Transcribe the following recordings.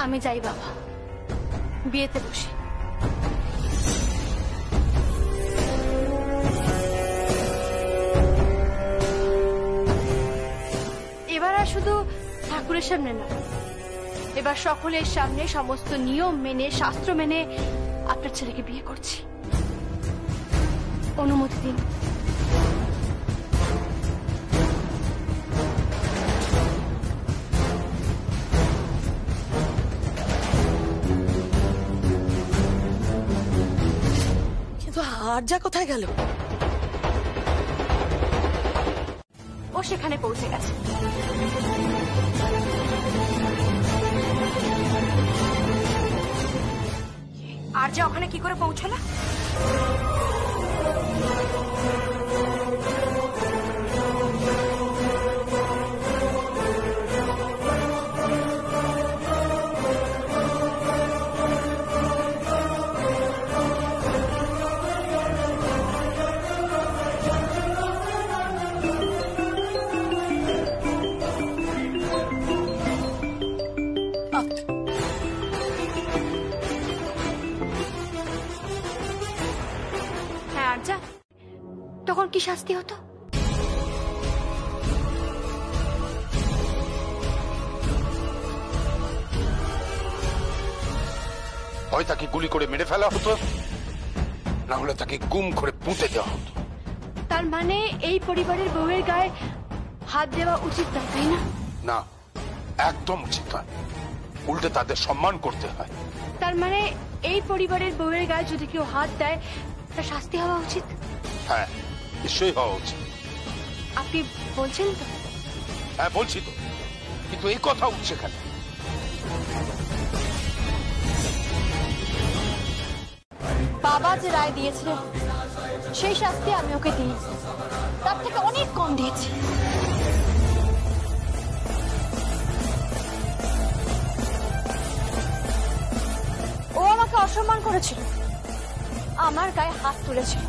আমি যাই বাবা, বিয়েতে বসি। এবার আর শুধু ঠাকুরের সামনে না, এবার সকলের সামনে সমস্ত নিয়ম মেনে শাস্ত্র মেনে আপনার ছেলেকে বিয়ে করছি। অনুমতি দিন। কিন্তু আরজা কোথায় গেল? ও সেখানে পৌঁছে গেছে। আরজা ওখানে কি করে পৌঁছলো? তখন কি শাস্তি হতো? হয় তাকে গুলি করে মেরে ফেলা হতো, না হলে তাকে গুম করে পুঁতে দেওয়া হতো। তার মানে এই পরিবারের বউয়ের গায়ে হাত দেওয়া উচিত না, তাই না? না, একদম উচিত নয়, উল্টে তাদের সম্মান করতে হয়। তার মানে এই পরিবারের বউয়ের গায়ে যদি কেউ হাত দেয় তার শাস্তি হওয়া উচিত? হ্যাঁ, নিশ্চয়ই হওয়া উচিত। আপনি বলছেন তো? হ্যাঁ বলছি তো, কিন্তু এই কথা উঠছে কেন? বাবা যে রায় দিয়েছে সেই শাস্তি আমি ওকে দিই, তার থেকে অনেক কম দিয়েছি। ও আমাকে অসম্মান করেছিল, আমার গায়ে হাত তুলেছিল।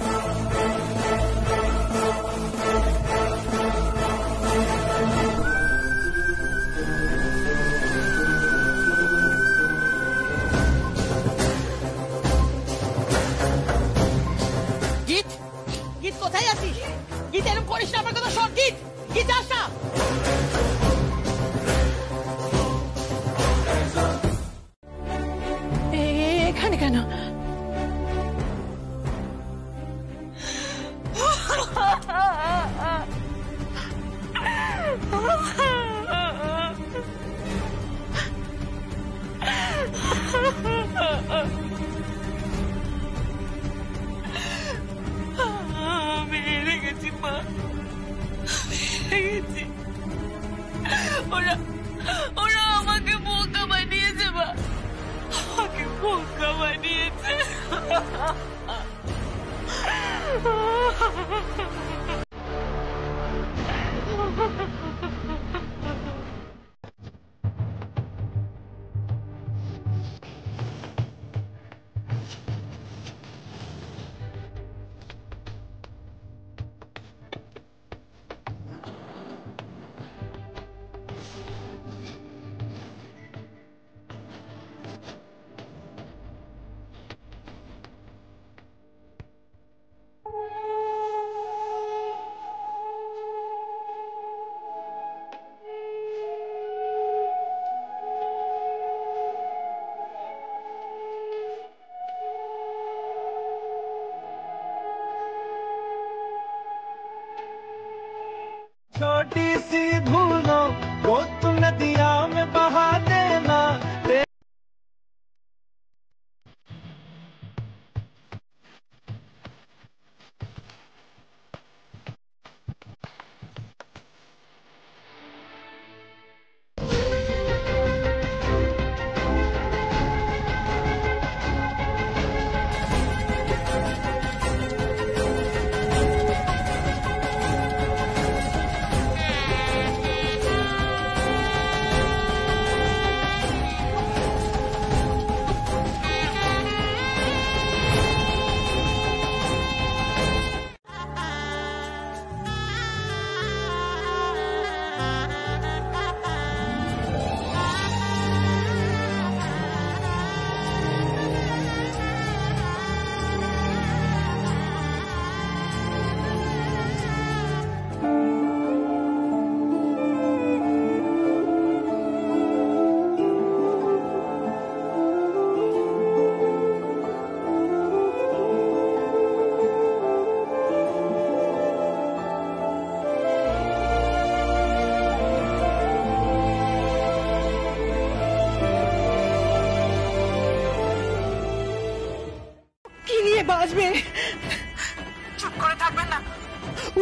গীত, গীত কোথায় আছিস? গীত এরকম করিস না, আমার কথা শোন। গীত, গীত আস না। এখানে কেন? আমি হেরে গেছি মা, হেরে গেছি। ওরা আমাকে বোকা বানিয়েছে মা, আমাকে বোকা বানিয়েছে। छोटी सी भूलों को तुम नदिया में बहा देना।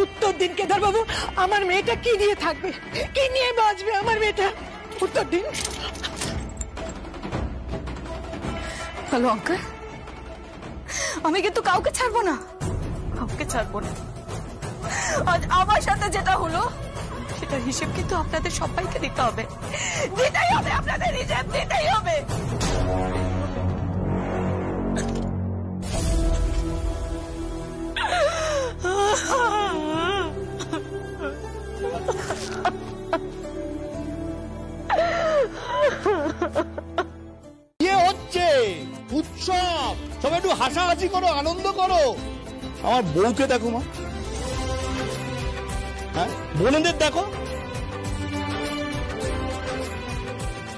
উত্তর দিন কেদার বাবু, আমার মেয়েটা কি দিয়ে থাকবে, কি নিয়ে বাঁচবে আমার মেয়েটা? উত্তর দিন। হ্যালো আঙ্কেল, আমি কিন্তু কাউকে ছাড়বো না, কাউকে ছাড়বো না। আজ আমার সাথে যেটা হলো সেটার হিসেব কিন্তু আপনাদের সবাইকে দিতে হবে, দিতেই হবে, আপনাদের হিসেব দিতেই হবে। উৎসব, সবাই একটু হাসাহাসি করো, আনন্দ করো। আমার বউকে দেখো মা, হ্যাঁ বোনদের দেখো,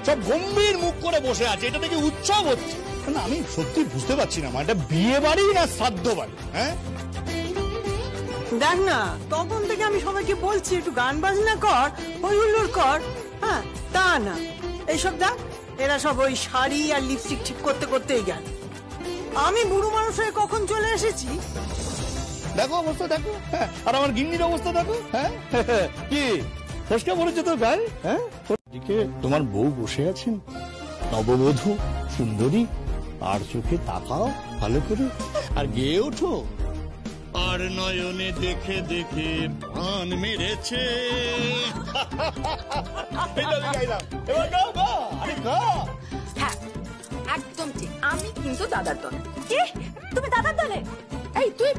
সব গম্ভীর মুখ করে বসে আছে। এটা থেকে উৎসব হচ্ছে না, আমি সত্যি বুঝতে পারছি না মা, এটা বিয়ে বাড়ি না শ্রাদ্ধ বাড়ি? হ্যাঁ দেখ না, তখন থেকে আমি সবাইকে বলছি একটু গান বাজনা কর, হই হুল্লোড় কর, হ্যাঁ তা না, এইসব দেখ এরা সব ওই শাড়ি আর লিপস্টিক ঠিক করতে করতেই গেল। আমি বুড়ো মানুষ হয়ে কখন চলে এসেছি। দেখো অবস্থা দেখো, হ্যাঁ আর আমার গিন্নির অবস্থা দেখো। হ্যাঁ কি ফসকা পড়েছে তোর গায়ে? হ্যাঁ এদিকে তোমার বউ বসে আছেন, নববধূ সুন্দরী, আর চোখে তাকাও ভালো করে আর গেয়ে ওঠো। আর নয়নে দেখে দেখে প্রাণ মেরেছে। এবার গাও, গাও, আরে গাও। হ্যাঁ একদম ঠিক, আমি কিন্তু দাদার দলে। কি তুমি দাদার দলে? এই তুই,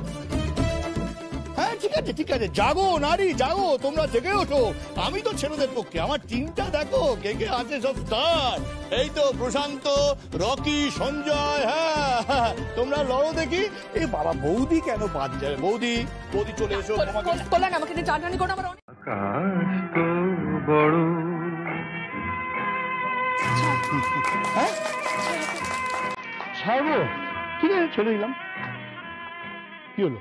হ্যাঁ ঠিক আছে ঠিক আছে, জাগো নারী জাগো, তোমরা জেগে ওঠো। আমি তো ছেলেদের পক্ষে, আমার টিমটা দেখো কে কে আছে সব স্টার। এই তো প্রশান্ত, রকি, সঞ্জয়, হ্যাঁ তোমরা লড়ো দেখি। এই বাবা বৌদি কেন বাদ যাবে? বৌদি বৌদি চলে এসো। তোলেন আমাকে দিয়ে জানহানি করে আমার আকাশ তো বড়। হ্যাঁ ছাড়বো, ঠিক আছে ছেড়ে দিলাম। কি হলো?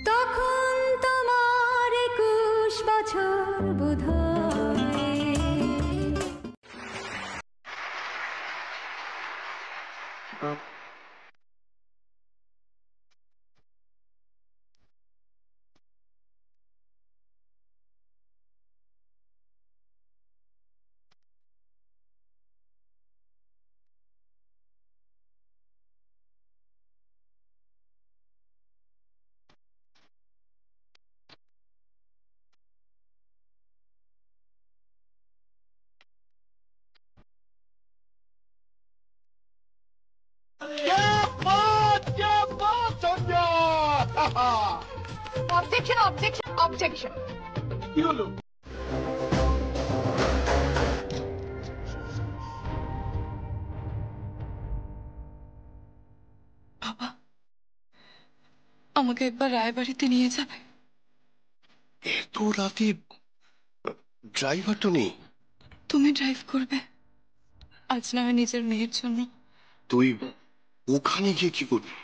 তখন তোমার 21 বছর বোধহয়। Objection objection objection. কি হলো? বাবা আমাকে একবার রায়বাড়িতে নিয়ে যাবে? এত রাতে ড্রাইভার তো নেই। তুমি ড্রাইভ করবে আজ না হয় নিজের মেয়ের জন্য। তুই ওখানে গিয়ে কি করবি?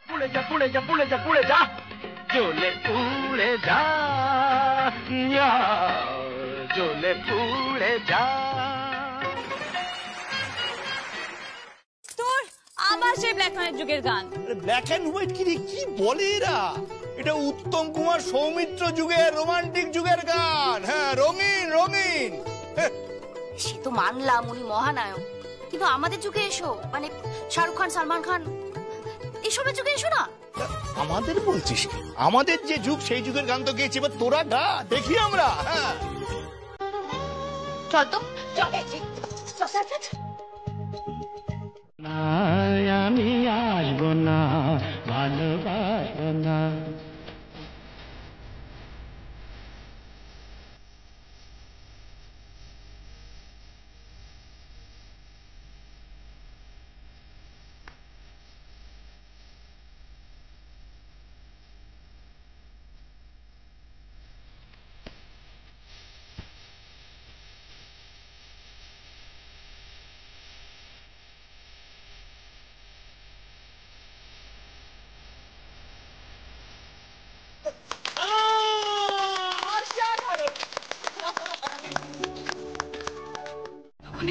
পুড়ে যা পুড়ে যা পুড়ে যা পুড়ে যা, জ্বলে পুড়ে যা, জ্বলে পুড়ে যা। সেই ব্ল্যাক অ্যান্ড যুগের গান। ব্ল্যাক অ্যান্ড হোয়াইট কি বলে এরা? এটা উত্তম কুমার সৌমিত্র যুগের, রোমান্টিক যুগের গান। হ্যাঁ, রঙিন রঙিন। সে তো মানলাম উনি মহানায়ক, কিন্তু আমাদের যুগে এসো, মানে শাহরুখ খান, সালমান খান এসবের যুগে এসো না। আমাদের বলছিস? আমাদের যে যুগ সেই যুগের গান তো গেয়েছি, এবার তোরা গা, দেখি আমরা। হ্যাঁ চল তো, চল। আমি আসবো না, ভালোবাসো না।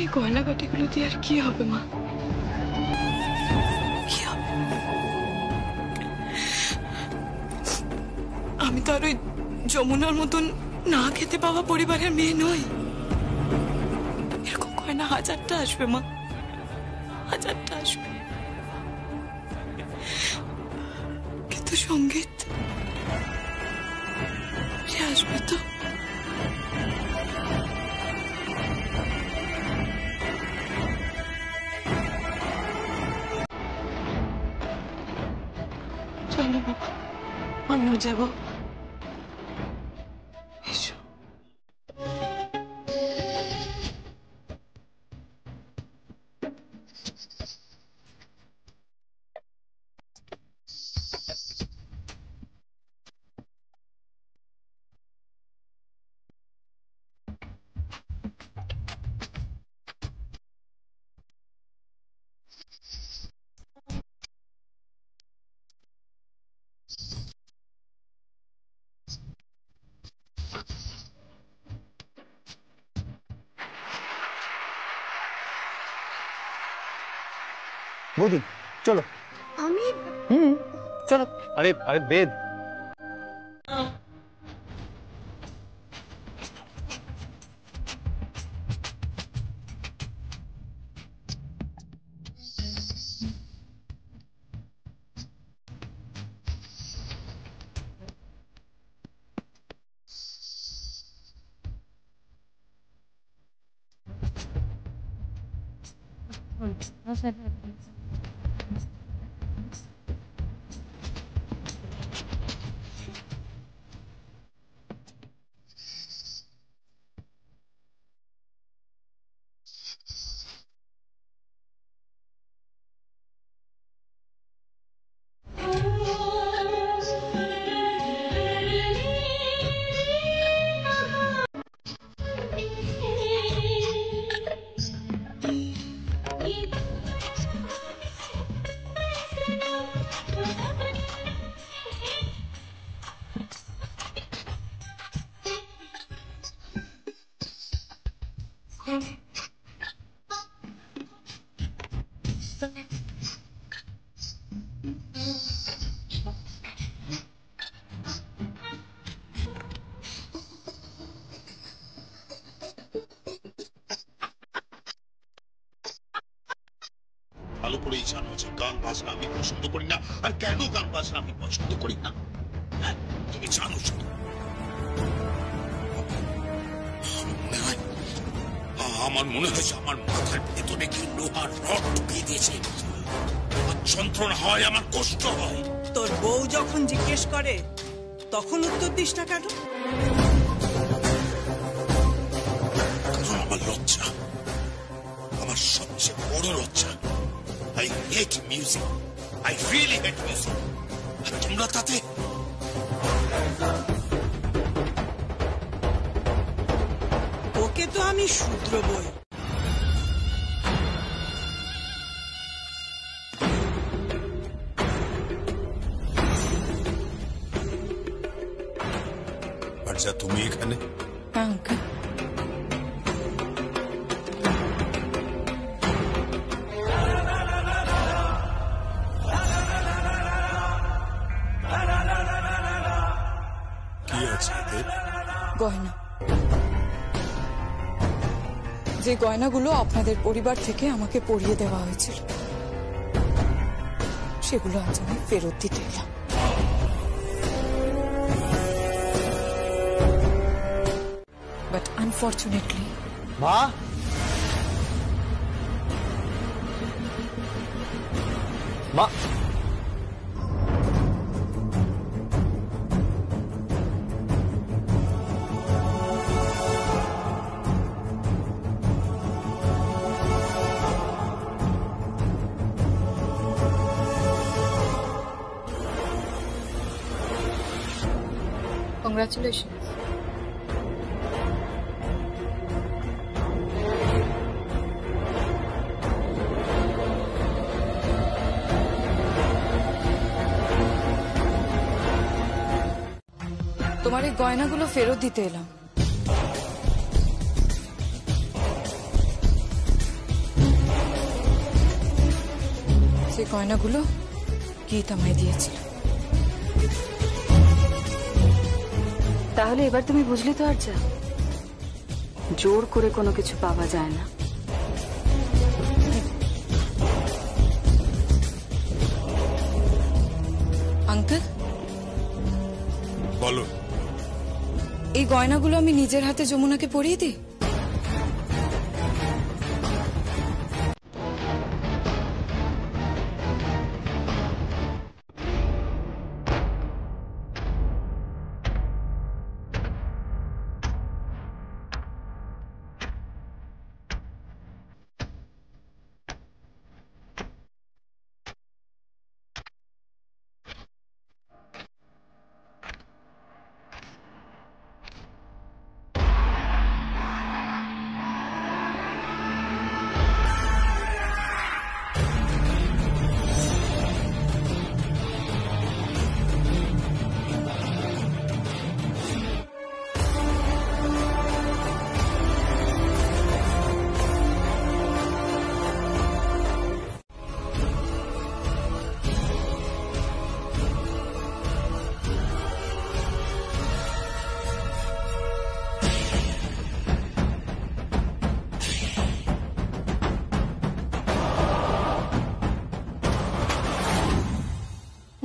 এই গয়নাগাটিগুলো দিয়ে আর কি হবে মা? কি হবে? আমি তো আর ওই যমুনার মতন না খেতে পাওয়া পরিবারের মেয়ে নই। এরকম গয়না হাজারটা আসবে মা, হাজারটা আসবে, কিন্তু সঙ্গীত সে আসবে তো? চলো বাবা, আমিও যাবো। এসো। বৌদি চলো। আমি চলো। আরে আরে বেদ, ভালো করেই জানো যে গান বাজনা আমি পছন্দ করি না। আর কেন গান বাজনা আমি পছন্দ করি না তুমি জানো শুধু। আমার মনে হয় যে আমার মাথার ভেতরে কি লোহার রড ঢুকিয়ে দিয়েছে। আমার যন্ত্রণা হয়, আমার কষ্ট হয়। তোর বউ যখন জিজ্ঞেস করে তখন উত্তর দিস না কেন? কারণ আমার লজ্জা, আমার সবচেয়ে বড় লজ্জা। I hate music. I really hate music. আর তোমরা তাতে ওকে তো আমি শূদ্র বই। আর যা তুমি এখানে গয়না, যে গয়নাগুলো আপনাদের পরিবার থেকে আমাকে পরিয়ে দেওয়া হয়েছিল, সেগুলো আজ আমি ফেরত দিতে এলাম। বাট আনফর্চুনেটলি মা, মা, কংগ্রাচুলেশন। তোমার এই গয়নাগুলো ফেরত দিতে এলাম। সেই গয়নাগুলো গীত আমায় দিয়েছিল। তাহলে এবার তুমি বুঝলে তো? আর যা, জোর করে কোনো কিছু পাওয়া যায় না। আঙ্কেল, বলো। এই গয়নাগুলো আমি নিজের হাতে যমুনাকে পরিয়ে দিই?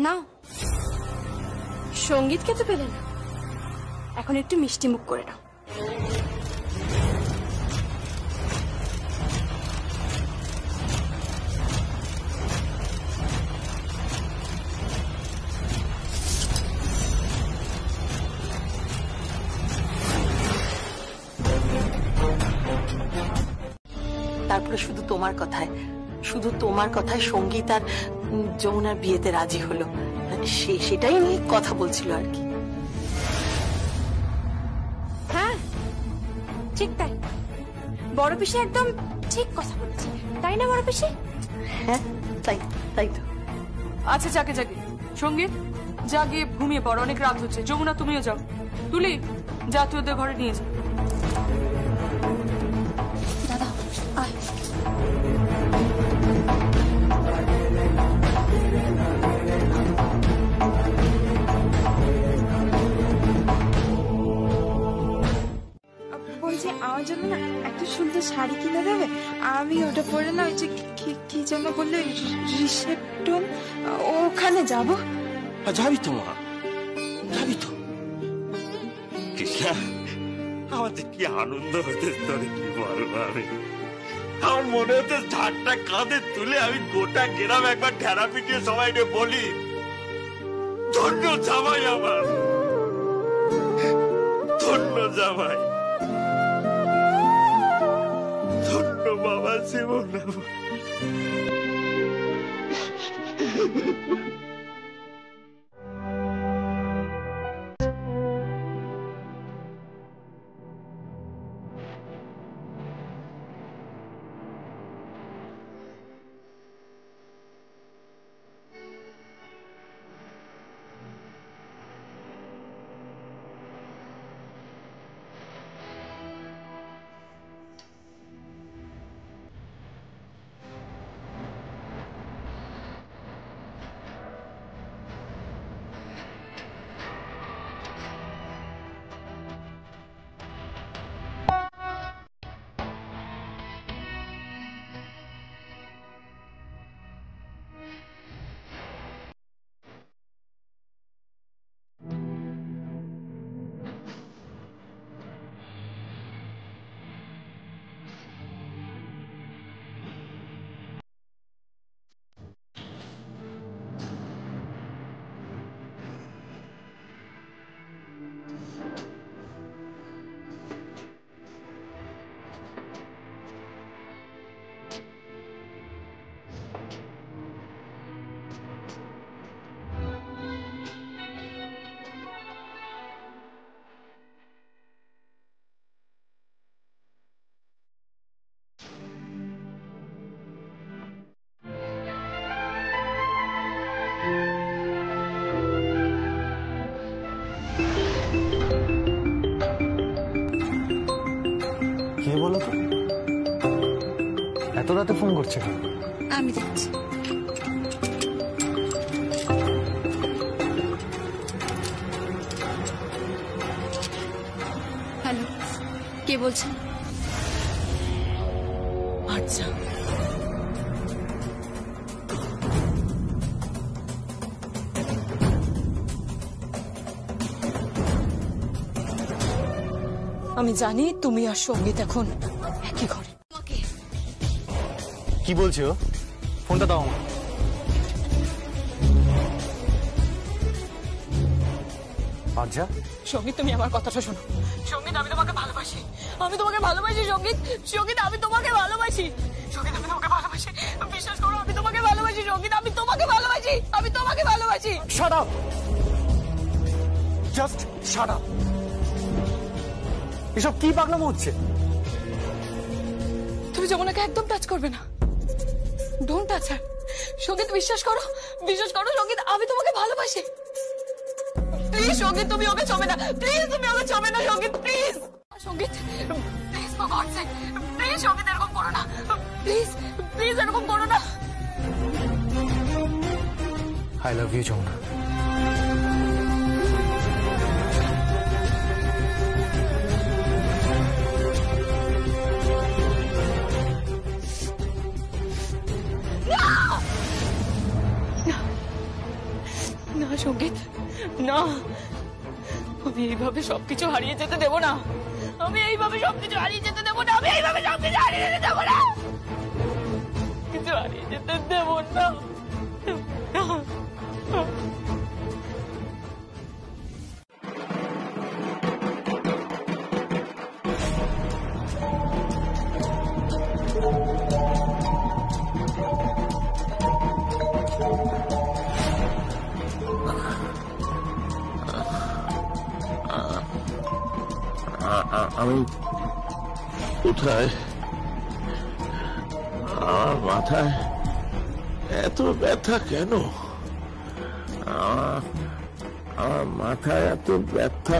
নাও, সঙ্গীতকে তো পেলে না, এখন একটু মিষ্টি মুখ করে নাও। তারপরে শুধু তোমার কথায় সঙ্গীত আর যমুনার বিয়েতে রাজি হলো। সেটাই নিয়ে কথা বলছিল আর কি। হ্যাঁ, ঠিক তাই। বড় পিসি একদম ঠিক কথা বলেছে, তাই না বড় পিসি? হ্যাঁ, তাই তো। আচ্ছা, যাকে সঙ্গীত, যা গিয়ে ঘুমিয়ে পড়, অনেক রাত হচ্ছে। যমুনা, তুমিও যাও। তুলি, যা তুই ওদের ঘরে নিয়ে যা। দাদা আয়। বলছি আমার জন্য না একটা সুন্দর শাড়ি কিনে দেবে? আমি ওটা পরে না, ওই যে কি যেন বললে, রিসেপশন, ওখানে যাব। যাবি তো মা, যাবি তো। আমাদের কি আনন্দ হতে, তোরে কি বলবো আমি। আমার মনে হচ্ছে ঝাড়টা কাঁধে তুলে আমি গোটা গ্রাম একবার ঠেলা পিটিয়ে সবাইকে বলি, ধন্য জামাই আমার, ধন্য জামাই, ধন্য বাবা জীবন আমার। এত রাতে ফোন করছে কেন? আমি দেখছি। হ্যালো, কে বলছেন? আচ্ছা, আমি জানি তুমি আর সঙ্গীত এখন একই ঘরে। কি বলছো? ফোনটা দাও আমার। আচ্ছা সঙ্গীত, তুমি আমার কথাটা শোনো। সঙ্গীত, আমি তোমাকে ভালোবাসি। আমি তোমাকে ভালোবাসি সঙ্গীত। সঙ্গীত, আমি তোমাকে ভালোবাসি। সঙ্গীত, আমি তোমাকে ভালোবাসি। বিশ্বাস করো, আমি তোমাকে ভালোবাসি সঙ্গীত। আমি তোমাকে ভালোবাসি। আমি তোমাকে ভালোবাসি। Shut up, just shut up. এসব কি পাগলামো হচ্ছে? তুমি যমুনাকে একদম টাচ করবে না। ডোন্ট টাচ হার। সঙ্গীত, বিশ্বাস করো, বিশ্বাস করো সঙ্গীত, আমি তোমাকে ভালোবাসি। প্লিজ সঙ্গীত, তুমি ওকে ছবে না। প্লিজ তুমি ওকে ছবে না Sangeet, please. Sangeet, please for God's sake, please Sangeet এরকম করো না। প্লিজ, প্লিজ এরকম করো না। I love you Jamuna. না সঙ্গীত, না, আমি এইভাবে সবকিছু হারিয়ে যেতে দেবো না। আমি এইভাবে সবকিছু হারিয়ে যেতে দেবো না। আমি এইভাবে সবকিছু হারিয়ে যেতে দেবো না। কিছু হারিয়ে যেতে দেবো না। আমি কোথায়? আমার মাথায় এত ব্যথা কেন? আমার মাথায় এত ব্যথা।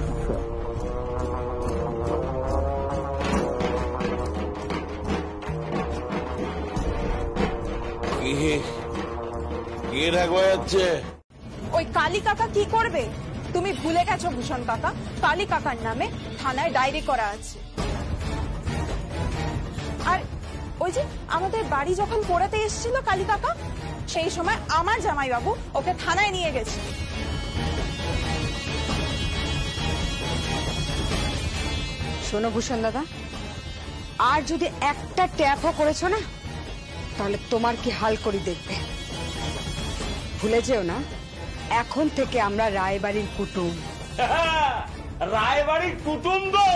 কে ঢাকা যাচ্ছে? ওই কালী কাকা কি করবে? তুমি ভুলে গেছো ভূষণ কাকা, কালী কাকার নামে থানায় ডায়েরি করা আছে। আর ওই যে আমাদের বাড়ি যখন পোড়াতে এসেছিল কালী কাকা, সেই সময় আমার জামাইবাবু ওকে থানায় নিয়ে গেছে। শোনো ভূষণ দাদা, আর যদি একটা ট্যাপও করেছো না, তাহলে তোমার কি হাল করি দেখবে। ভুলে যেও না, এখন থেকে আমরা রায়বাড়ির কুটুম। রায়বাড়ির কুটুম গো।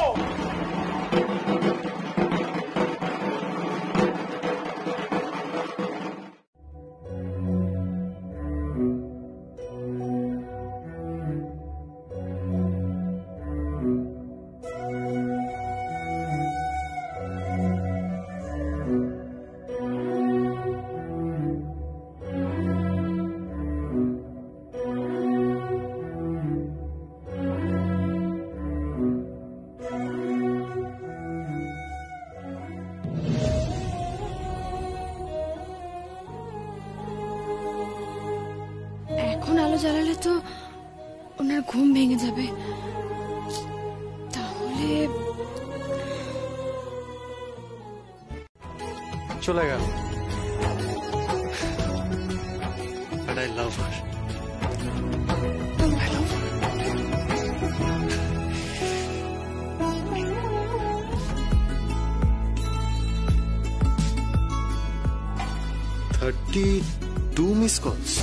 এখন আলো জ্বালালে তো ওনার ঘুম ভেঙে যাবে। তাহলে চলে গেল। But I love her. I love her. 32 miss কলস।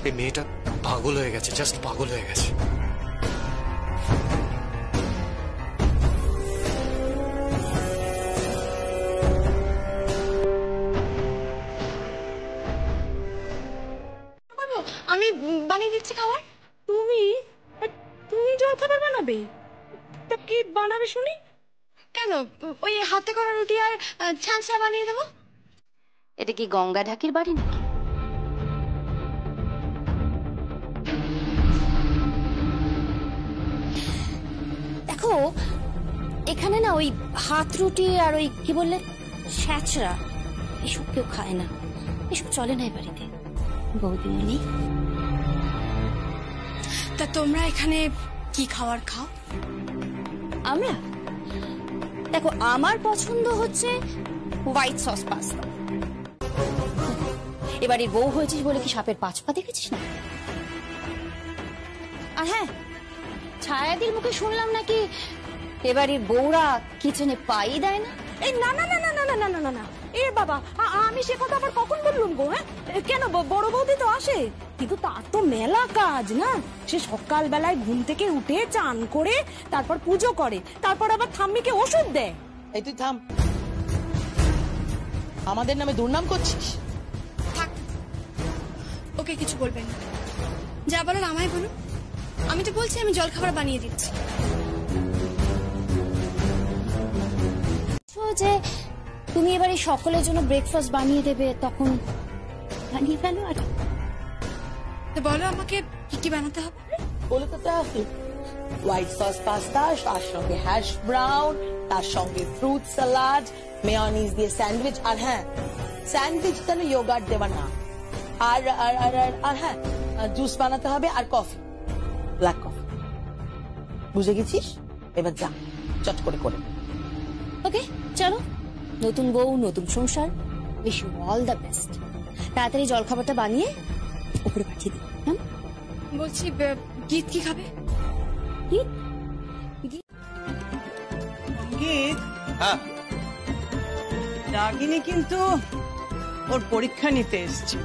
এই মেয়েটা পাগল হয়ে গেছে, জাস্ট পাগল হয়ে গেছে। আমি বানিয়ে দিচ্ছি খাবার। তুমি তুমি জলখাবার বানাবে? তা কি বানাবে শুনি? কেন, ওই হাতে করা রুটি আর ছাঁচা বানিয়ে দেবো। এটা কি গঙ্গা ঢাকির বাড়ি নাকি? দেখো এখানে না ওই হাত রুটি আর ওই কি বললে স্যাঁচড়া এসব কেউ খায় না, এসব চলে না এই বাড়িতে বৌদিমণি। তা তোমরা এখানে কি খাবার খাও? আমরা দেখো আমার পছন্দ হচ্ছে হোয়াইট সস পাস্তা। এবারে বউ হয়েছিস বলে কি সাপের পাঁচ পা দেখেছিস না? আর হ্যাঁ, ছায়াদির মুখে শুনলাম নাকি এবারে বউরা কিচেনে পাই দেয় না। এই না না না না না না না না না, এ বাবা আমি সে কথা আবার কখন বললুম গো? হ্যাঁ কেন, বড় বৌদি তো আসে, কিন্তু তার তো মেলা কাজ না। সে সকাল বেলায় ঘুম থেকে উঠে চান করে তারপর পুজো করে, তারপর আবার ঠাম্মিকে ওষুধ দেয়। এই তুই থাম, আমাদের নামে দুর্নাম করছিস। ওকে কিছু বলবেন না, যা বলার আমায় বলুন। আমি তো বলছি আমি জলখাবার বানিয়ে দিচ্ছি। যে তুমি এবারে সকলের জন্য ব্রেকফাস্ট বানিয়ে দেবে, তখন বানিয়ে ফেলো। আর তো বলো আমাকে কি কি বানাতে হবে? বলে তো হোয়াইট সস পাস্তা, তার সঙ্গে হ্যাশ ব্রাউন, তার সঙ্গে ফ্রুট সালাড, মেয়োনিজ দিয়ে স্যান্ডউইচ। আর হ্যাঁ, স্যান্ডউইচ যেন ইয়োগার্ট দেওয়া না। আর আর আর আর হ্যাঁ, জুস বানাতে হবে আর কফি, ব্ল্যাক কফি। বুঝে গেছিস? এবার যা চট করে করে। ওকে চলো, নতুন বউ নতুন সংসার, wish you all the best. তাড়াতাড়ি জলখাবারটা বানিয়ে উপরে পাঠিয়ে দিই। হ্যাঁ বলছি গীত কি খাবে? গীত গীত হ্যাঁ, রাগিনী কিন্তু ওর পরীক্ষা নিতে এসছি,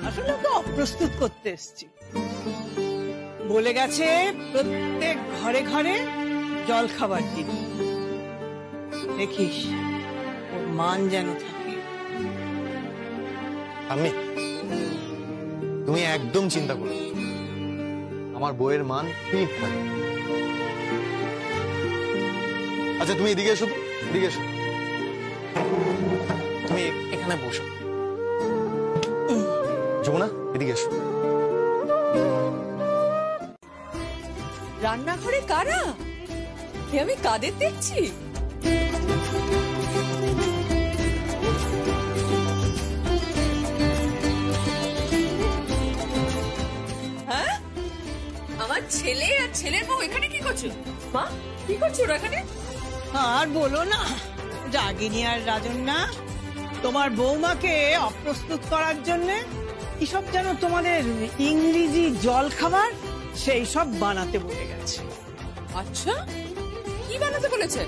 আসলে ওকে অপ্রস্তুত করতে এসছি। বলে গেছে প্রত্যেক ঘরে ঘরে জল খাবার দিবি, দেখিস ওর মান যেন থাকে। আমি তুমি একদম চিন্তা করো না, আমার বইয়ের মান ঠিক থাকে। আচ্ছা তুমি এদিকে এসো, এদিকে এসো, তুমি এখানে বসো। যমুনা এদিকে এসো। রান্নাঘরে কারা? আমি কাদের দেখছি? হ্যাঁ, আমার ছেলে আর ছেলের বউ এখানে কি করছো? মা কি করছো এখানে? আর বলো না, রাগিনী আর রাজন্যা তোমার বৌমাকে অপ্রস্তুত করার জন্য এসব যেন তোমাদের ইংরেজি জল খাবার সেই সব বানাতে বলে গেছে। আচ্ছা, কি বানাতে বলেছে?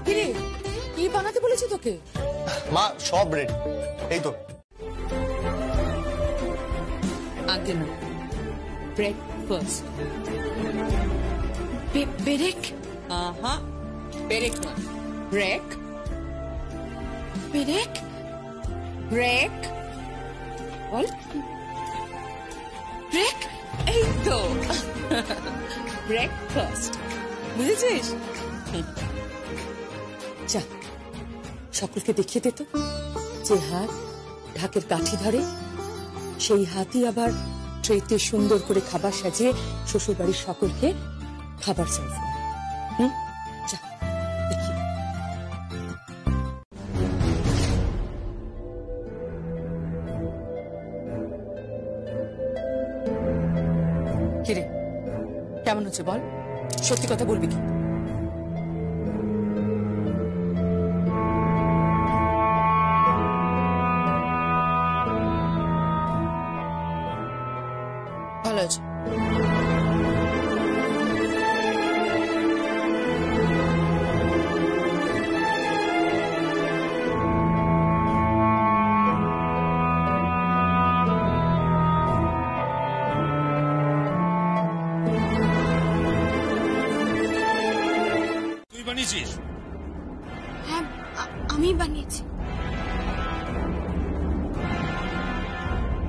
কিরে, কি বানাতে বলেছে তোকে? মা সব রেডি, এই তো। আগে না, ব্রেকফাস্ট। বেরেক? আহা, বেরেক না, ব্রেক। বেরেক? ব্রেক বল। ব্রেক? এই তো ব্রেকফাস্ট, বুঝেছিস? যা সকলকে দেখিয়ে দে তো, যে হাত ঢাকের কাঠি ধরে সেই হাতই আবার ট্রেতে সুন্দর করে খাবার সাজিয়ে শ্বশুর বাড়ির সকলকে খাবার সার্ভ করে। যা দেখি। কিরে, কেমন হচ্ছে বল? সত্যি কথা বলবি কি? ভালো আছে। হ্যাঁ, আমি বানিয়েছি।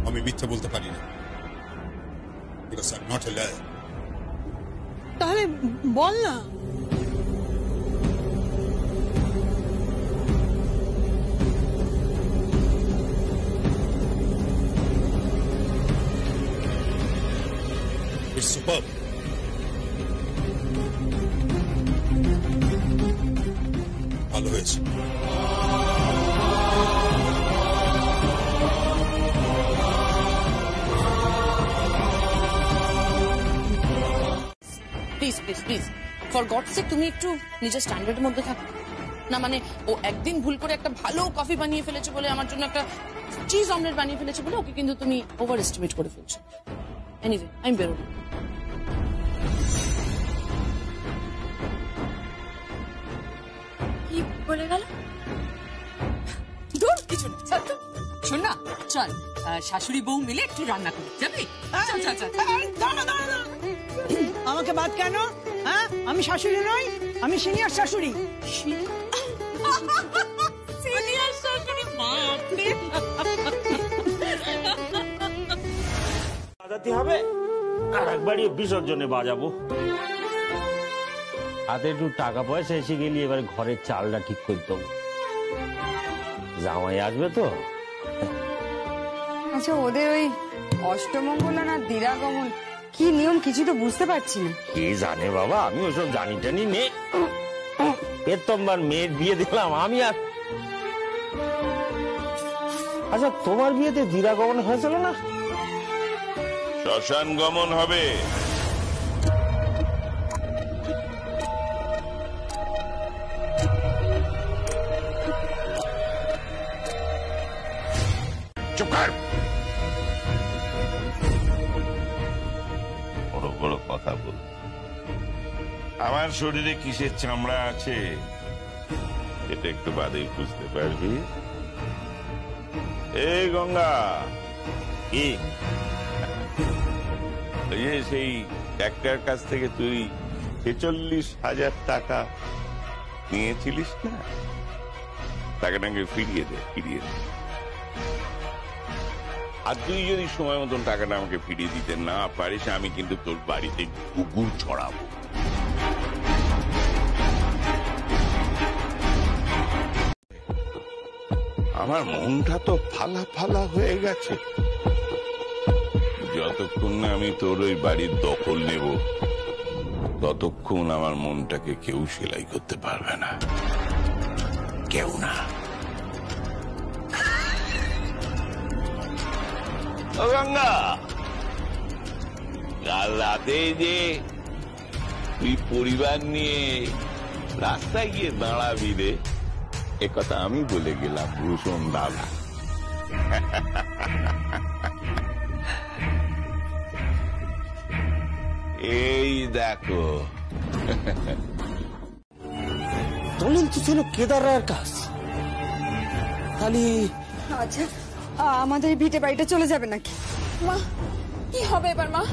আমি মিথ্যা বলতে পারি না, because I'm not a liar. তাহলে বল না। It's superb. ভালো হয়েছে। Please please please for God sake তুমি একটু নিজের স্ট্যান্ডার্ডের মধ্যে থাকো না। মানে ও একদিন ভুল করে একটা ভালো কফি বানিয়ে ফেলেছে বলে, আমার জন্য একটা চিজ অমলেট বানিয়ে ফেলেছে বলে ওকে কিন্তু তুমি ওভার এস্টিমেট করে ফেলছো। এনিওয়ে আমি বেরোবো। কি বলে গেল? দূর কিছু না, চল তো। শোন না, চল শাশুড়ি বউ মিলে একটু রান্না করি, যাবি? চল চল চল। আমাকে বাদ কেন? হ্যাঁ, আমি শাশুড়ি নই, আমি সিনিয়র শাশুড়ি। সিনিয়র শাশুড়ি বাপরে। বাজাতে হবে আর একবারই বিসর্জনে বাজাবো। হাতে একটু টাকা পয়সা এসে গেলি, এবার ঘরের চালটা ঠিক করতে হবে। জামাই আসবে তো। আচ্ছা, ওদের ওই অষ্টমঙ্গলা না দিরাগমন কি নিয়ম কিছু তো বুঝতে পারছি না। কে জানে বাবা, আমি ওসব জানি টানি নে। এর তো আমার মেয়ের বিয়ে দিলাম আমি। আর আচ্ছা, তোমার বিয়েতে দিরাগমন হয়েছিল না? শ্মশান গমন হবে। চুপ কর। বড় বড় কথা বল। আমার শরীরে কিসের চামড়া আছে এটা একটু বাদেই বুঝতে পারবি। এই গঙ্গা, কি সেই ডাক্তার কাছ থেকে তুই 46,000 টাকা নিয়েছিলিস না, টাকাটাকে ফিরিয়ে দে, ফিরিয়ে দে। আর তুই যদি সময় মতন টাকাটা আমাকে ফিরিয়ে দিতে না পারিস, আমি কিন্তু তোর বাড়িতে কুকুর ছড়াবো। আমার মনটা তো ফালা ফালা হয়ে গেছে। যতক্ষণ না আমি তোর ওই বাড়ির দখল নেব, ততক্ষণ আমার মনটাকে কেউ সেলাই করতে পারবে না, কেউ না। ও গঙ্গা, কাল রাতে যে তুই পরিবার নিয়ে রাস্তায় গিয়ে দাঁড়াবি রে, এ কথা আমি বলে গেলাম ভূষণ দাদা। এই দেখো, দলিল তো ছিল কেদার রায়ের কাজ। খালি আচ্ছা, আমাদের এই ভিটে বাড়িটা চলে যাবে নাকি? মা, কি হবে এবার মা?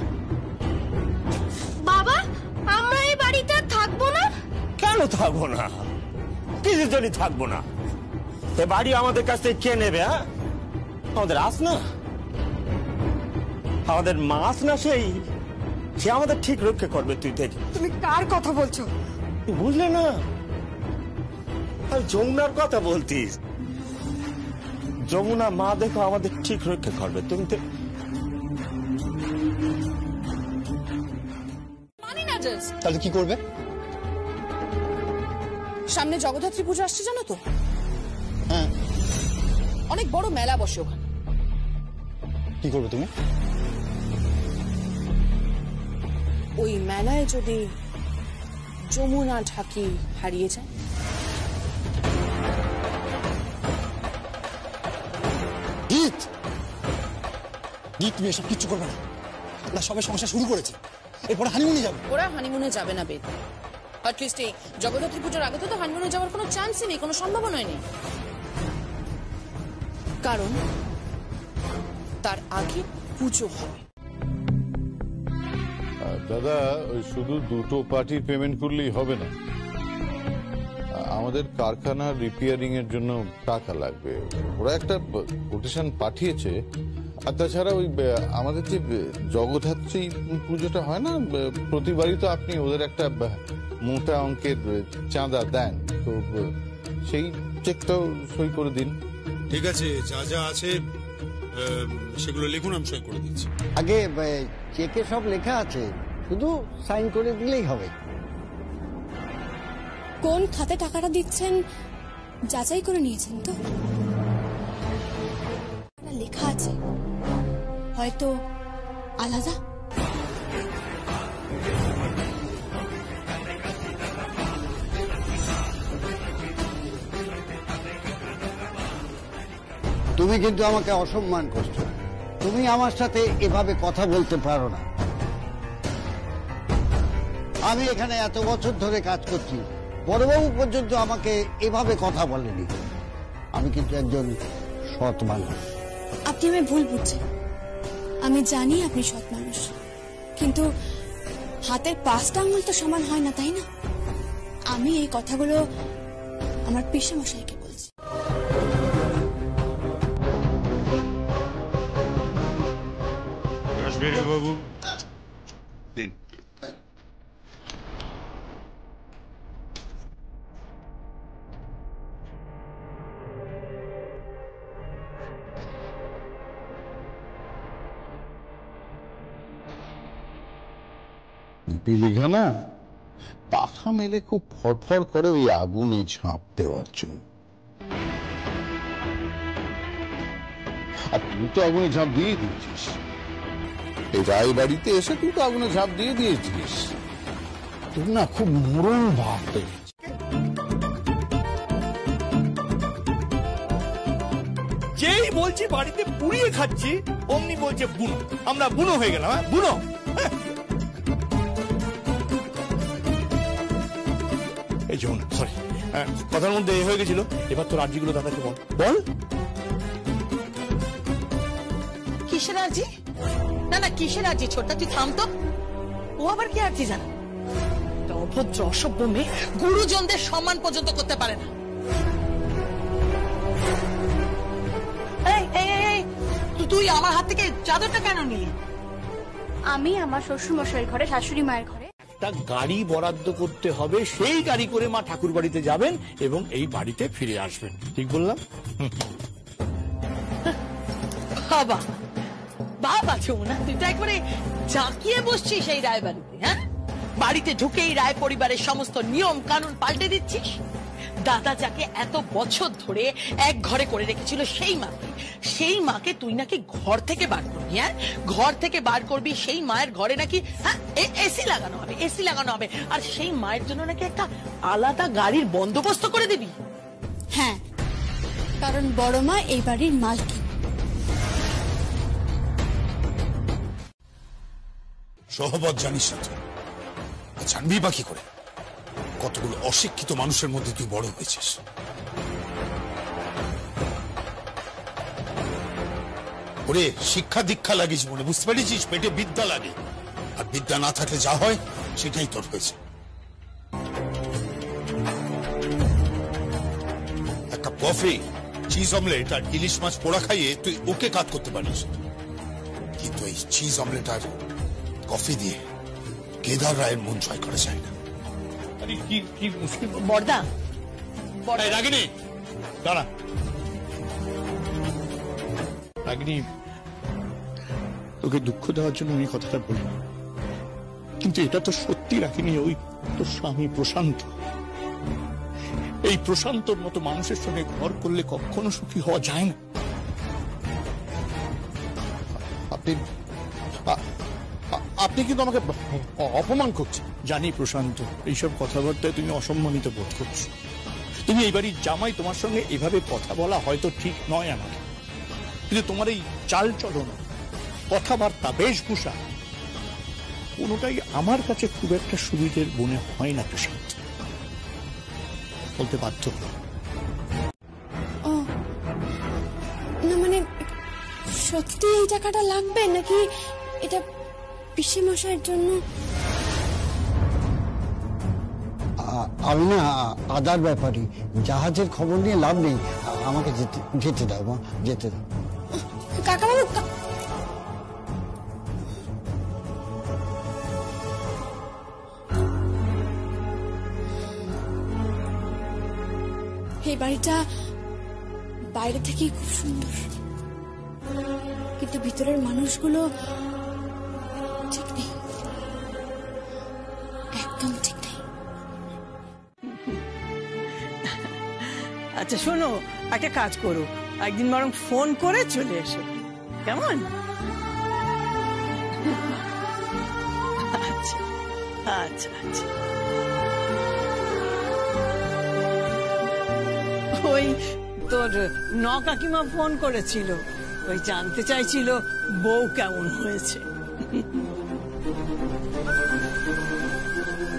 বাবা, আমরা এই বাড়িতে আর থাকবো না। কেন থাকবো না? কিসের জন্য থাকবো না? এ বাড়ি আমাদের কাছ থেকে কে নেবে? হ্যাঁ, আমাদের আস না, আমাদের মাস না, সে আমাদের ঠিক রক্ষা করবে। তুই দেখ। তুমি কার কথা বলছো? তুই বুঝলে না? আর যমুনার কথা বলতিস। যমুনা মা দেখো আমাদের ঠিক রক্ষা করবে। তুমি তো মানি না জাস্ট। তাহলে কি করবে? সামনে জগদ্ধাত্রী পুজো আসছে জানো তো? হ্যাঁ। অনেক বড় মেলা বসে ওখানে। কি করবে তুমি? ওই মেলায় যদি যমুনা ঢাকি হারিয়ে যায়, তুমি এসব কিচ্ছু করবে না। না, সবে সমস্যা শুরু করেছে, এরপরে হানিমুনে যাবে। ওরা হানিমুনে যাবে না বেদ। অ্যাটলিস্ট এই জগদ্ধাত্রী পুজোর আগে তো হানিমুনে যাওয়ার কোনো চান্সই নেই, কোনো সম্ভাবনাই নেই। কারণ তার আগে পুজো হবে। দাদা, ওই শুধু দুটো পার্টির পেমেন্ট করলেই হবে না, আমাদের কারখানার রিপেয়ারিং এর জন্য টাকা লাগবে। ওরা একটা কোটেশন পাঠিয়েছে। আর তাছাড়া ওই আমাদের যে জগদ্ধাত্রী পুজোটা হয় না, প্রতিবারই তো আপনি ওদের একটা মোটা অঙ্কের চাঁদা দেন, তো সেই চেকটাও সই করে দিন। ঠিক আছে, যা যা আছে সেগুলো লিখুন, আমি সই করে দিচ্ছি। আগে চেকে সব লেখা আছে, শুধু সাইন করে দিলেই হবে। কোন খাতে টাকাটা দিচ্ছেন যাচাই করে নিয়েছেন তো? লেখা আছে হয়তো আলাদা। তুমি কিন্তু আমাকে অসম্মান করছো। তুমি আমার সাথে এভাবে কথা বলতে পারো না। আমি এখানে এত বছর ধরে কাজ করছি, বড়বাবু পর্যন্ত আমাকে এভাবে কথা বলেনি। আমি কিন্তু একজন সৎ মানুষ। আপনি আমায় ভুল বুঝছেন। আমি জানি আপনি সৎ মানুষ, কিন্তু হাতের 5টা আঙুল তো সমান হয় না, তাই না? আমি এই কথাগুলো আমার পিসেমশাইকে বলছি। বাবু দিন। পিলিখা না পাখা মেলে খুব ফরফর করে ওই আগুনে ঝাঁপ দেওয়ার জন্য। আর তুই তো আগুনে ঝাঁপ দিয়ে দিয়েছিস। এই রায় বাড়িতে এসে তুই তো আগুনে ঝাঁপ দিয়ে দিয়েছিস। তোর না খুব মরণ ভাব পেয়েছে। যেই বলছি বাড়িতে পুড়িয়ে খাচ্ছি অমনি বলছে বুনো। আমরা বুনো হয়ে গেলাম। হ্যাঁ বুনো। এই যে সরি, কথার মধ্যে হয়ে গেছিল। এবার তোর আর্জিগুলো দাদাকে বল। বল কিসের আর্জি? না না, কিসের আর্জি? ছোটটা তুই থাম তো। ও আবার কি আর্জি জানো? অভদ্র অসভ্য মেয়ে, গুরুজনদের সম্মান পর্যন্ত করতে পারে না। তুই আমার হাত থেকে চাদরটা কেন নিলি? আমি আমার শ্বশুর মশাইয়ের ঘরে, শাশুড়ি মায়ের ঘরে একটা গাড়ি বরাদ্দ করতে হবে। সেই গাড়ি করে মা ঠাকুর বাড়িতে যাবেন এবং এই বাড়িতে ফিরে আসবেন। ঠিক বললাম? বাবা বাবা যমুনা, তুই তো একবারে জাঁকিয়ে বসছিস এই রায় বাড়িতে। হ্যাঁ, বাড়িতে ঢুকেই রায় পরিবারের সমস্ত নিয়ম কানুন পাল্টে দিচ্ছিস। দাদা যাকে এত বছর ধরে এক ঘরে করে রেখেছিল সেই মাকে তুই নাকি ঘর থেকে বার করবি। হ্যাঁ, ঘর থেকে বার করবি। সেই মায়ের ঘরে নাকি এসি লাগানো হবে, আর সেই মায়ের জন্য নাকি একটা আলাদা গাড়ির বন্দোবস্ত করে দিবি। হ্যাঁ, কারণ বড় মা এই বাড়ির মালকিন। সহবত জানিস না তুই, জানবি বা কি করে? কতগুলো অশিক্ষিত মানুষের মধ্যে তুই বড় হয়েছিস। ওরে শিক্ষা দীক্ষা লাগে জীবনে, বুঝতে পারিস? পেটে বিদ্যা লাগে, আর বিদ্যা না থাকলে যা হয় সেটাই তোর হয়েছে। একটা কফি, চিজ অমলেট আর ইলিশ মাছ পোড়া খাইয়ে তুই ওকে কাজ করতে পারিস, কিন্তু এই চিজ অমলেট আর কফি দিয়ে কেদার রায়ের মন জয় করা যায় না। কি মুশকিল বড়দা। রাগিনী দাঁড়া। রাগিনী, তোকে দুঃখ দেওয়ার জন্য আমি কথাটা বলি, কিন্তু এটা তো সত্যি রাখিনি। ওই তোর স্বামী প্রশান্ত, এই প্রশান্তর মতো মানুষের সঙ্গে ঘর করলে কখনো সুখী হওয়া যায় না। আপনি কিন্তু আমাকে অপমান করছেন। জানি প্রশান্ত, এইসব কথাবার্তায় তুমি অসম্মানিত বোধ করছো। তুমি এই বাড়ির জামাই, তোমার সঙ্গে এভাবে কথা বলা হয়তো ঠিক নয় আমার, কিন্তু তোমার এই চাল চলন, কথাবার্তা, বেশভূষা কোনোটাই আমার কাছে খুব একটা সুবিধের মনে হয় না প্রশান্ত। বলতে বাধ্য। ও না, মানে সত্যি এই টাকাটা লাগবে নাকি এটা পিসে মশাইয়ের জন্য? আমি না আদার ব্যাপারী, জাহাজের খবর নিয়ে লাভ নেই। আমাকে যেতে দাও মা, যেতে দাও। কাকাবাবু, এই বাড়িটা বাইরে থেকে খুব সুন্দর, কিন্তু ভিতরের মানুষগুলো ঠিক নেই, একদম ঠিক নেই। আচ্ছা শোনো, একটা কাজ করো, একদিন বরং ফোন করে চলে এসো, কেমন? আচ্ছা আচ্ছা আচ্ছা। ওই তোর কাকিমা ফোন করেছিল, ওই জানতে চাইছিল বউ কেমন হয়েছে।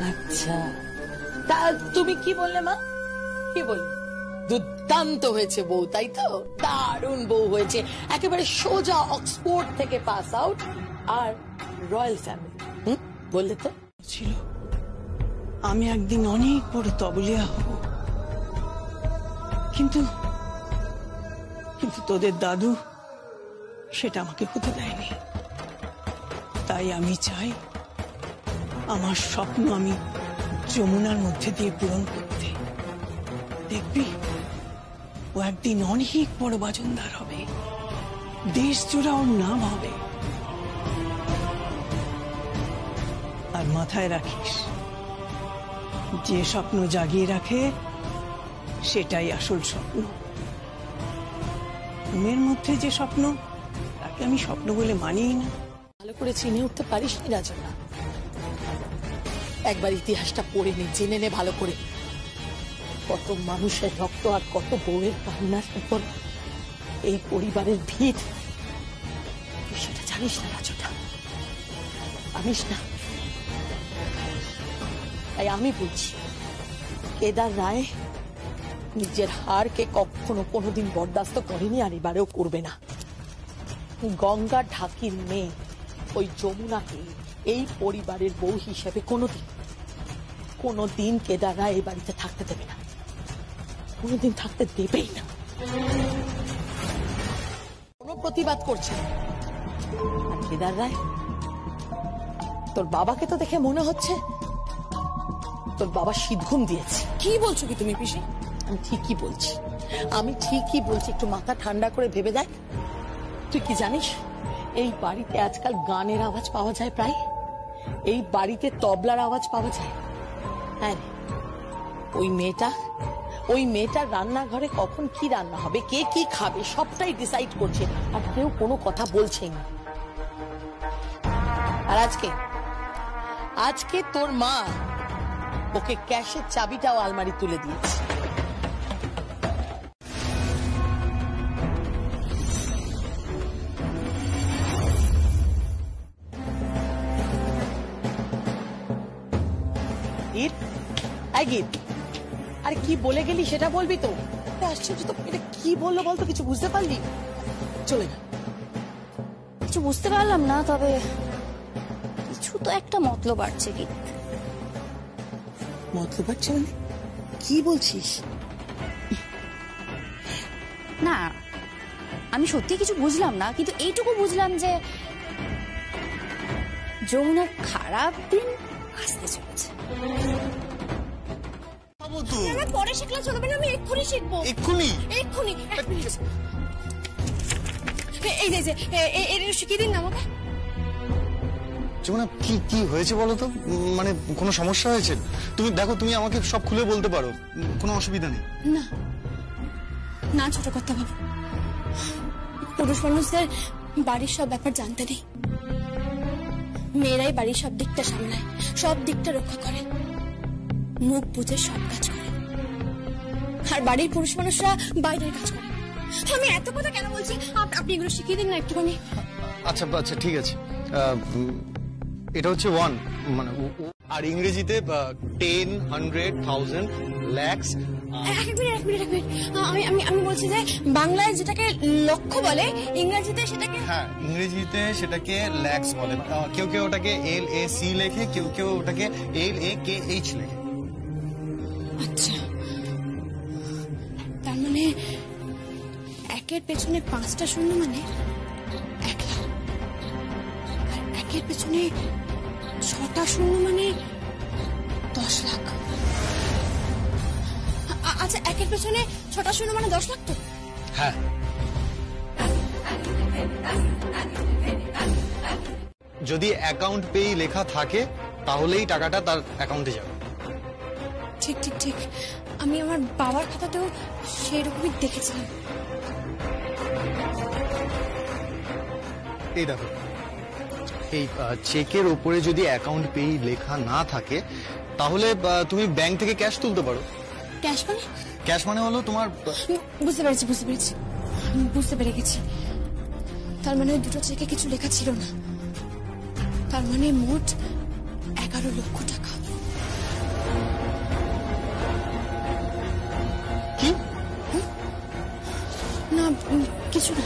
আচ্ছা, তা তুমি কি বললে মা? কি বললে? দুর্দান্ত হয়েছে বউ, তাই তো? দারুণ বউ হয়েছে, একেবারে সোজা অক্সফোর্ড থেকে পাস আউট, আর রয়্যাল ফ্যামিলি। বললে তো ছিল আমি একদিন অনেক বড় তবলিয়া হব, কিন্তু কিন্তু তোদের দাদু সেটা আমাকে হতে দেয়নি। তাই আমি চাই আমার স্বপ্ন আমি যমুনার মধ্যে দিয়ে পূরণ করতে। দেখবি ও একদিন অনেক বড় বাজনদার হবে, দেশ জোড়া ওর নাম হবে। আর মাথায় রাখিস, যে স্বপ্ন জাগিয়ে রাখে সেটাই আসল স্বপ্ন। ঘুমের মধ্যে যে স্বপ্ন, তাকে আমি স্বপ্ন বলে মানিই না। ভালো করে চিনে উঠতে পারিস নি রাজনা? একবার ইতিহাসটা পড়ে নে, জেনে নে ভালো করে। কত মানুষের রক্ত আর কত বউয়ের কান্নার উপর এই পরিবারের ভিত, সেটা জানিস না রাজনা? জানিস না? তাই আমি বলছি, কেদার রায় নিজের হারকে কখনো কোনোদিন বরদাস্ত করেনি, আর এবারেও করবে না। গঙ্গা ঢাকির মেয়ে ওই যমুনাকে এই পরিবারের বউ হিসেবে কোনোদিন কেদার রায় এই বাড়িতে থাকতে দেবে না, কোনোদিন থাকতে দেবেই না। কোনো প্রতিবাদ করছে না। আর কেদার রায়, তোর বাবাকে তো দেখে মনে হচ্ছে তোর বাবা শীতঘুম দিয়েছে। কি বলছো কি তুমি পিসি? আমি ঠিকই বলছি, আমি ঠিকই বলছি। একটু মাথা ঠান্ডা করে ভেবে দেখ। তুই কি জানিস, এই বাড়িতে আজকাল গানের আওয়াজ পাওয়া যায় প্রায়, এই বাড়িতে তবলার আওয়াজ পাওয়া যায়। হ্যাঁ, ওই মেয়েটা রান্নাঘরে কখন কি রান্না হবে, কে কি খাবে, সবটাই ডিসাইড করছে, আর কেউ কোনো কথা বলছেই না। আর আজকে তোর মা ওকে ক্যাশের চাবিটাও আলমারি তুলে দিয়েছে। আরে কি বলে গেলি সেটা বলবি তো? আশ্চর্য তো, এটা কি বললো বলতো? কিছু বুঝতে পারলি? চলে না, কিছু বুঝতে পারলাম না, তবে কিছু তো একটা মতলব বাড়ছে। কি মতলব বাড়ছে মানে? কি বলছিস? না, আমি সত্যি কিছু বুঝলাম না, কিন্তু এইটুকু বুঝলাম যে যমুনার খারাপ দিন আসতে চলেছে। পরে শিখলে চলবে না, আমি এক্ষুনি শিখবো। এক্ষুনি? এই যে এর শিখিয়ে দিন না আমাকে। যমুনা, কি হয়েছে বলো তো? মানে কোনো সমস্যা হয়েছে? তুমি দেখো, তুমি আমাকে সব খুলে বলতে পারো, কোনো অসুবিধা নেই। না না ছোট কথা বাবু, পুরুষ মানুষদের বাড়ির সব ব্যাপার জানতে নেই। মেয়েরাই বাড়ির সব দিকটা সামলায়, সব দিকটা রক্ষা করে, মুখ বুঝে সব কাজ করে, আর বাড়ির পুরুষ মানুষরা বাইরের কাজ করে। আমি এত কথা কেন বলছি? আপনি এগুলো শিখিয়ে দিন না একটুখানি। আচ্ছা আচ্ছা, ঠিক আছে। এটা হচ্ছে 1, মানে আর ইংরেজিতে 10, 100, 1000, lakhs। এক মিনিট। আমি বলছি যে বাংলায় যেটাকে লক্ষ বলে, ইংরেজিতে সেটাকে, হ্যাঁ, ইংরেজিতে সেটাকে ল্যাক্স বলে। কেউ ওটাকে LAC লেখে, কেউ ওটাকে LAKH লেখে। আচ্ছা, তার মানে একের পেছনে 5টা শূন্য মানে 1 লাখ, আর একের পেছনে 6টা শূন্য মানে 10 লাখ। আচ্ছা, একের পেছনে 6টা শূন্য মানে 10 লাখ তো? হ্যাঁ। যদি অ্যাকাউন্ট পেই লেখা থাকে, তাহলেই টাকাটা তার অ্যাকাউন্টে যাবে। ঠিক। আমি আমার বাবার খাতাতেও সেই রকমই দেখেছিলাম। এই দেখো, এই চেকের উপরে যদি অ্যাকাউন্ট পে লেখা না থাকে তাহলে তুমি ব্যাংক থেকে ক্যাশ তুলতে পারো। ক্যাশ মানে? ক্যাশ মানে হলো তোমার, বুঝতে পেরেছি আমি বুঝতে পেরে গেছি। তার মানে ওই দুটো চেকে কিছু লেখা ছিল না, তার মানে মোট 11 লক্ষ টাকা। কি? না কিছু না,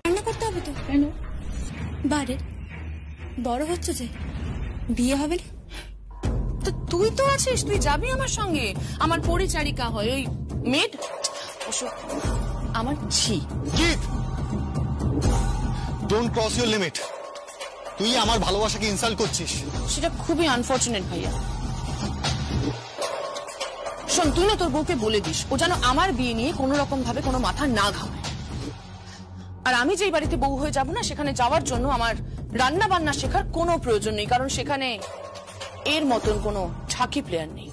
রান্না করতে হবে তো। কেন? বারে বড় হচ্ছে যে, বিয়ে হবে না তো তুই তো আছিস, তুই যাবি আমার সঙ্গে, আমার পরিচারিকা হয় ওই মেড, আমার ঝি। Don't cross your limit. তুই আমার ভালোবাসাকে ইনসাল্ট করছিস। সেটা খুবই আনফরচুনেট ভাইয়া। শোন, তুই না তোর বউকে বলে দিস ও যেন আমার বিয়ে নিয়ে কোনো রকম ভাবে কোনো মাথা না ঘামায়। আর আমি যেই বাড়িতে বউ হয়ে যাব না, সেখানে যাওয়ার জন্য আমার রান্না বান্না শেখার কোনো প্রয়োজন নেই, কারণ সেখানে এর মতন কোনো ঝাঁকি প্লেয়ার নেই।